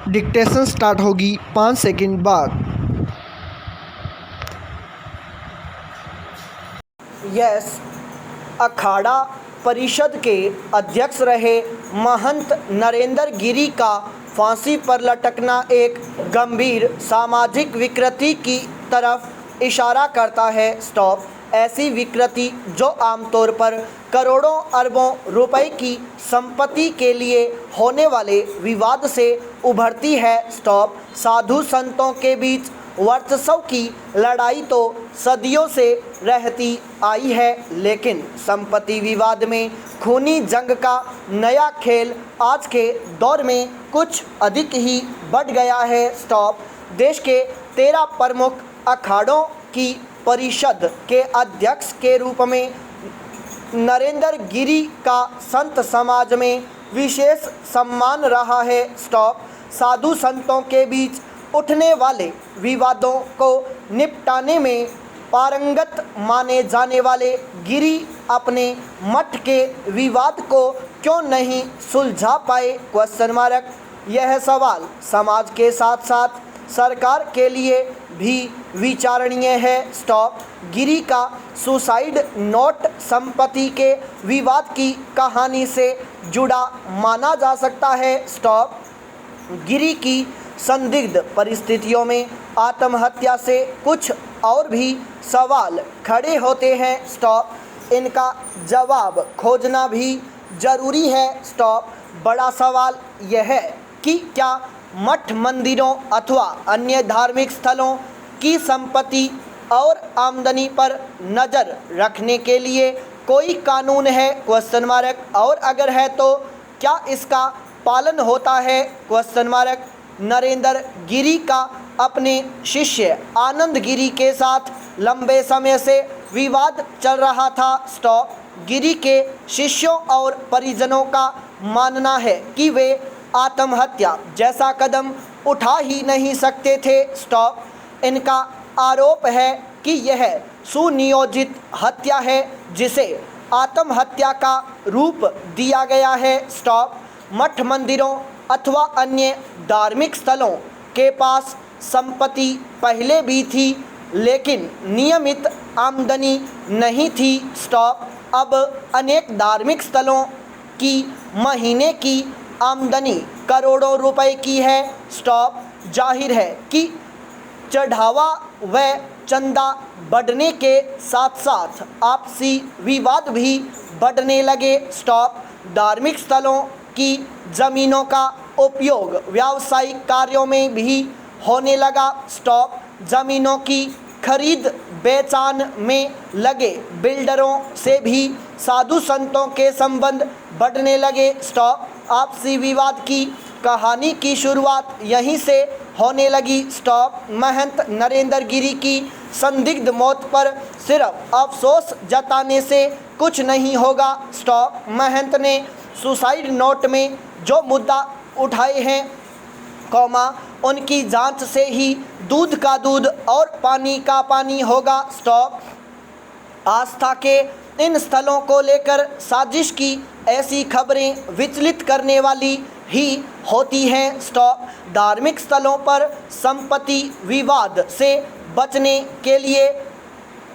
Dictation start होगी 5 second बाद। Yes, Akhara Parishad के अध्यक्ष रहे महंत नरेंद्र गिरी का फांसी पर लटकना एक गंभीर सामाजिक विकृति की तरफ इशारा करता है। स्टॉप। ऐसी विकृति जो आमतौर पर करोड़ों अरबों रुपए की संपत्ति के लिए होने वाले विवाद से उभरती है। स्टॉप। साधु संतों के बीच वर्चस्व की लड़ाई तो सदियों से रहती आई है, लेकिन संपत्ति विवाद में खूनी जंग का नया खेल आज के दौर में कुछ अधिक ही बढ़ गया है। स्टॉप। देश के 13 प्रमुख अखाड़ों की परिषद के अध्यक्ष के रूप में नरेंद्र गिरी का संत समाज में विशेष सम्मान रहा है। स्टॉप। साधु संतों के बीच उठने वाले विवादों को निपटाने में पारंगत माने जाने वाले गिरी अपने मठ के विवाद को क्यों नहीं सुलझा पाए? Question mark. यह सवाल समाज के साथ साथ सरकार के लिए भी विचारणीय है। स्टॉप। गिरी का सुसाइड नोट संपत्ति के विवाद की कहानी से जुड़ा माना जा सकता है। स्टॉप। गिरी की संदिग्ध परिस्थितियों में आत्महत्या से कुछ और भी सवाल खड़े होते हैं। स्टॉप। इनका जवाब खोजना भी जरूरी है। स्टॉप। बड़ा सवाल यह है कि क्या मठ मंदिरों अथवा अन्य धार्मिक स्थलों की संपत्ति और आमदनी पर नज़र रखने के लिए कोई कानून है? Question mark. और अगर है तो क्या इसका पालन होता है? Question mark. नरेंद्र गिरी का अपने शिष्य आनंद गिरी के साथ लंबे समय से विवाद चल रहा था। स्टॉप। गिरी के शिष्यों और परिजनों का मानना है कि वे आत्महत्या जैसा कदम उठा ही नहीं सकते थे। स्टॉप। इनका आरोप है कि यह सुनियोजित हत्या है जिसे आत्महत्या का रूप दिया गया है। स्टॉप। मठ मंदिरों अथवा अन्य धार्मिक स्थलों के पास संपत्ति पहले भी थी, लेकिन नियमित आमदनी नहीं थी। स्टॉप। अब अनेक धार्मिक स्थलों की महीने की आमदनी करोड़ों रुपए की है। स्टॉप। जाहिर है कि चढ़ावा व चंदा बढ़ने के साथ साथ आपसी विवाद भी बढ़ने लगे। स्टॉप। धार्मिक स्थलों की जमीनों का उपयोग व्यावसायिक कार्यों में भी होने लगा। स्टॉप। जमीनों की खरीद बेचान में लगे बिल्डरों से भी साधु संतों के संबंध बढ़ने लगे। स्टॉप। आपसी विवाद की कहानी की शुरुआत यहीं से होने लगी। स्टॉप। महंत नरेंद्र गिरी की संदिग्ध मौत पर सिर्फ अफसोस जताने से कुछ नहीं होगा। स्टॉप। महंत ने सुसाइड नोट में जो मुद्दा उठाए हैं, उनकी जांच से ही दूध का दूध और पानी का पानी होगा। स्टॉप। आस्था के इन स्थलों को लेकर साजिश की ऐसी खबरें विचलित करने वाली ही होती हैं। स्टॉप। धार्मिक स्थलों पर संपत्ति विवाद से बचने के लिए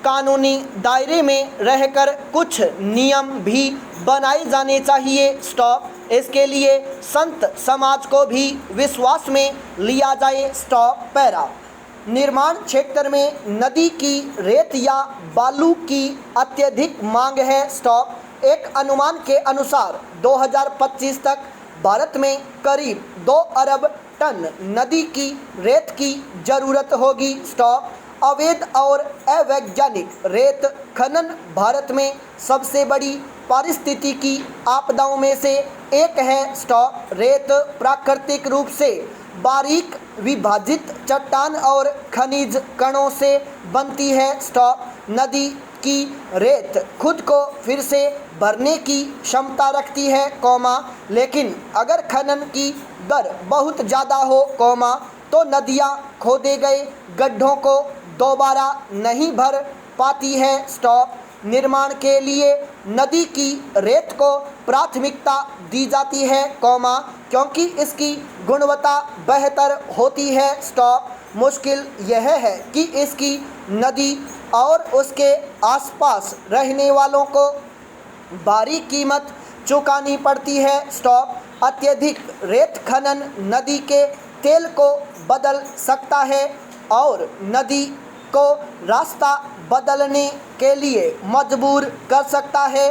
कानूनी दायरे में रहकर कुछ नियम भी बनाए जाने चाहिए। स्टॉप। इसके लिए संत समाज को भी विश्वास में लिया जाए। स्टॉप। पैरा। निर्माण क्षेत्र में नदी की रेत या बालू की अत्यधिक मांग है। स्टॉप। एक अनुमान के अनुसार 2025 तक भारत में करीब 2 अरब टन नदी की रेत की जरूरत होगी। स्टॉप। अवैध और अवैज्ञानिक रेत खनन भारत में सबसे बड़ी पारिस्थितिकी आपदाओं में से एक है। स्टॉप। रेत प्राकृतिक रूप से बारीक विभाजित चट्टान और खनिज कणों से बनती है। स्टॉप। नदी की रेत खुद को फिर से भरने की क्षमता रखती है, लेकिन अगर खनन की दर बहुत ज़्यादा हो, तो नदियाँ खोदे गए गड्ढों को दोबारा नहीं भर पाती है। स्टॉप। निर्माण के लिए नदी की रेत को प्राथमिकता दी जाती है, कॉमा, क्योंकि इसकी गुणवत्ता बेहतर होती है। स्टॉप। मुश्किल यह है कि इसकी नदी और उसके आसपास रहने वालों को भारी कीमत चुकानी पड़ती है। स्टॉप। अत्यधिक रेत खनन नदी के तेल को बदल सकता है और नदी को रास्ता बदलने के लिए मजबूर कर सकता है,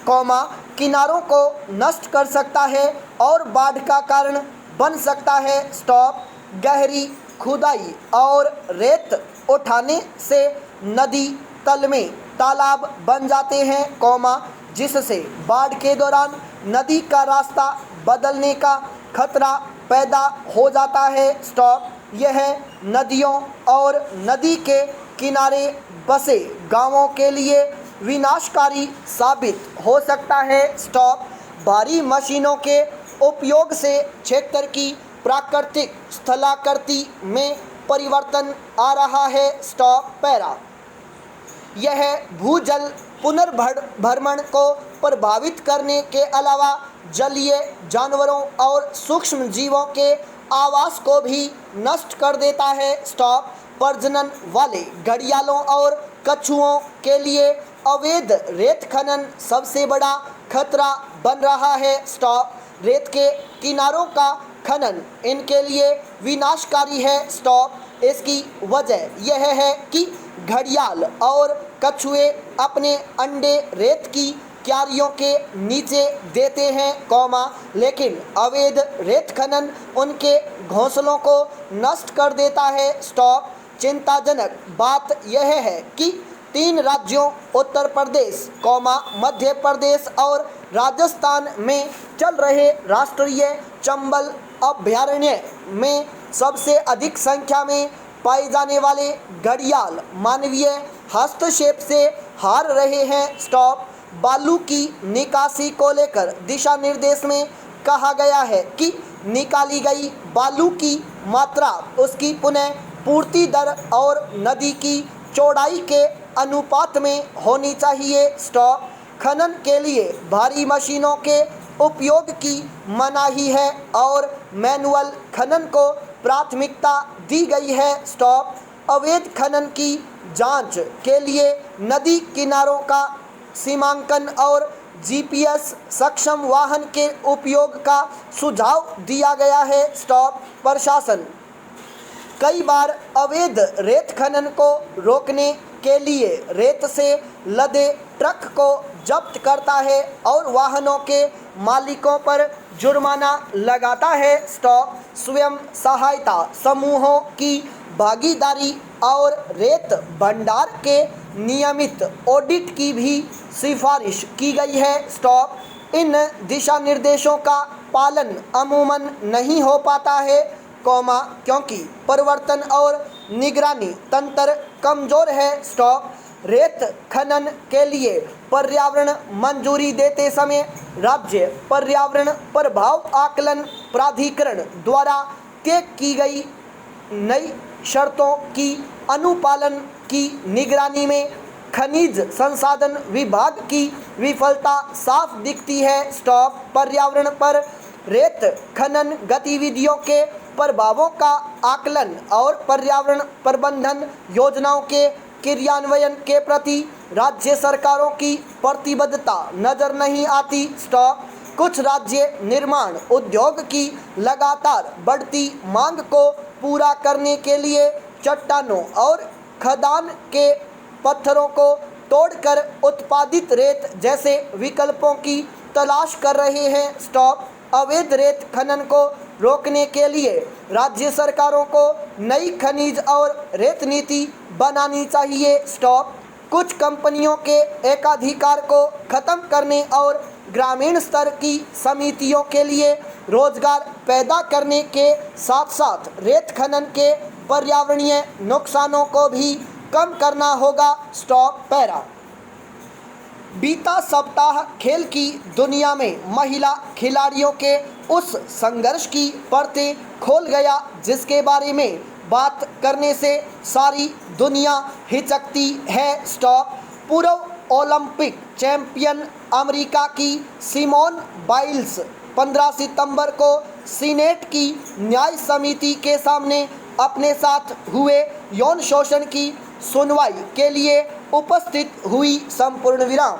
कॉमा, किनारों को नष्ट कर सकता है और बाढ़ का कारण बन सकता है। स्टॉप। गहरी खुदाई और रेत उठाने से नदी तल में तालाब बन जाते हैं, कॉमा, जिससे बाढ़ के दौरान नदी का रास्ता बदलने का खतरा पैदा हो जाता है। स्टॉप। यह नदियों और नदी के किनारे बसे गांवों के लिए विनाशकारी साबित हो सकता है। स्टॉप। भारी मशीनों के उपयोग से क्षेत्र की प्राकृतिक स्थलाकृति में परिवर्तन आ रहा है। स्टॉप। पैरा। यह भूजल पुनर्भरण को प्रभावित करने के अलावा जलीय जानवरों और सूक्ष्म जीवों के आवास को भी नष्ट कर देता है। स्टॉप। प्रजनन वाले घड़ियालों और कछुओं के लिए अवैध रेत खनन सबसे बड़ा खतरा बन रहा है। स्टॉप। रेत के किनारों का खनन इनके लिए विनाशकारी है। स्टॉप। इसकी वजह यह है कि घड़ियाल और कछुए अपने अंडे रेत की क्यारियों के नीचे देते हैं, कॉमा, लेकिन अवैध रेत खनन उनके घोंसलों को नष्ट कर देता है। स्टॉप। चिंताजनक बात यह है कि 3 राज्यों उत्तर प्रदेश, कॉमा, मध्य प्रदेश और राजस्थान में चल रहे राष्ट्रीय चंबल अभयारण्य में सबसे अधिक संख्या में पाए जाने वाले घड़ियाल मानवीय हस्तक्षेप से हार रहे हैं। स्टॉप। बालू की निकासी को लेकर दिशा निर्देश में कहा गया है कि निकाली गई बालू की मात्रा उसकी पुनः पूर्ति दर और नदी की चौड़ाई के अनुपात में होनी चाहिए। स्टॉप। खनन के लिए भारी मशीनों के उपयोग की मनाही है और मैनुअल खनन को प्राथमिकता दी गई है। स्टॉप। अवैध खनन की जांच के लिए नदी किनारों का सीमांकन और जीपीएस सक्षम वाहन के उपयोग का सुझाव दिया गया है। स्टॉप। प्रशासन कई बार अवैध रेत खनन को रोकने के लिए रेत से लदे ट्रक को जब्त करता है और वाहनों के मालिकों पर जुर्माना लगाता है। स्टॉप। स्वयं सहायता समूहों की भागीदारी और रेत भंडार के नियमित ऑडिट की भी सिफारिश की गई है। स्टॉप। इन दिशा निर्देशों का पालन अमूमन नहीं हो पाता है, कॉमा, क्योंकि प्रवर्तन और निगरानी तंत्र कमजोर है। स्टॉप। रेत खनन के लिए पर्यावरण मंजूरी देते समय राज्य पर्यावरण प्रभाव आकलन प्राधिकरण द्वारा तय की गई नई शर्तों की अनुपालन की निगरानी में खनिज संसाधन विभाग की विफलता साफ दिखती है। स्टॉप। पर्यावरण पर रेत खनन गतिविधियों के प्रभावों का आकलन और पर्यावरण प्रबंधन योजनाओं के क्रियान्वयन के प्रति राज्य सरकारों की प्रतिबद्धता नजर नहीं आती। स्टॉप। कुछ राज्य निर्माण उद्योग की लगातार बढ़ती मांग को पूरा करने के लिए चट्टानों और खदान के पत्थरों को तोड़कर उत्पादित रेत जैसे विकल्पों की तलाश कर रहे हैं। स्टॉप। अवैध रेत खनन को रोकने के लिए राज्य सरकारों को नई खनिज और रेत नीति बनानी चाहिए। स्टॉप। कुछ कंपनियों के एकाधिकार को खत्म करने और ग्रामीण स्तर की समितियों के लिए रोजगार पैदा करने के साथ साथ रेत खनन के पर्यावरणीय नुकसानों को भी कम करना होगा। स्टॉप। पैरा। बीता सप्ताह खेल की दुनिया में महिला खिलाड़ियों के उस संघर्ष की परतें खोल गया जिसके बारे में बात करने से सारी दुनिया हिचकती है। स्टॉप। पूर्व ओलंपिक चैंपियन अमेरिका की सिमोन बाइल्स 15 सितंबर को सीनेट की न्याय समिति के सामने अपने साथ हुए यौन शोषण की सुनवाई के लिए उपस्थित हुई। संपूर्ण विराम।